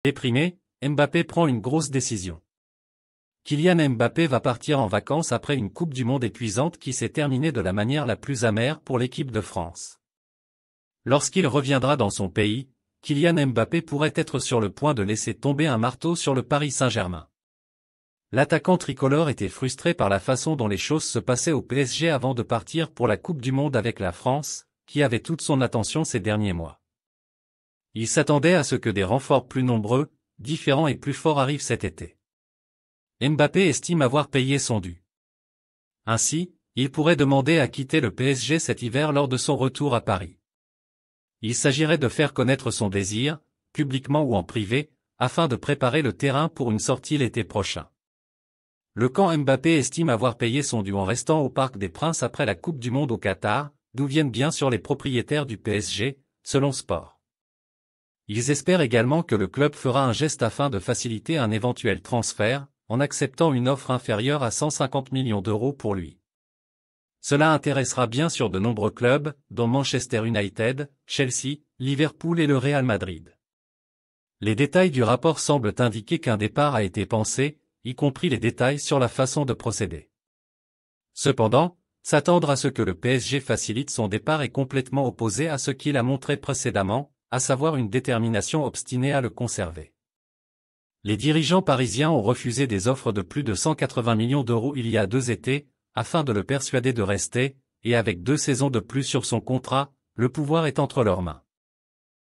Déprimé, Mbappé prend une grosse décision. Kylian Mbappé va partir en vacances après une Coupe du Monde épuisante qui s'est terminée de la manière la plus amère pour l'équipe de France. Lorsqu'il reviendra dans son pays, Kylian Mbappé pourrait être sur le point de laisser tomber un marteau sur le Paris Saint-Germain. L'attaquant tricolore était frustré par la façon dont les choses se passaient au PSG avant de partir pour la Coupe du Monde avec la France, qui avait toute son attention ces derniers mois. Il s'attendait à ce que des renforts plus nombreux, différents et plus forts arrivent cet été. Mbappé estime avoir payé son dû. Ainsi, il pourrait demander à quitter le PSG cet hiver lors de son retour à Paris. Il s'agirait de faire connaître son désir, publiquement ou en privé, afin de préparer le terrain pour une sortie l'été prochain. Le camp Mbappé estime avoir payé son dû en restant au Parc des Princes après la Coupe du Monde au Qatar, d'où viennent bien sûr les propriétaires du PSG, selon Sport. Ils espèrent également que le club fera un geste afin de faciliter un éventuel transfert, en acceptant une offre inférieure à 150 millions d'euros pour lui. Cela intéressera bien sûr de nombreux clubs, dont Manchester United, Chelsea, Liverpool et le Real Madrid. Les détails du rapport semblent indiquer qu'un départ a été pensé, y compris les détails sur la façon de procéder. Cependant, s'attendre à ce que le PSG facilite son départ est complètement opposé à ce qu'il a montré précédemment, à savoir une détermination obstinée à le conserver. Les dirigeants parisiens ont refusé des offres de plus de 180 millions d'euros il y a 2 étés, afin de le persuader de rester, et avec 2 saisons de plus sur son contrat, le pouvoir est entre leurs mains.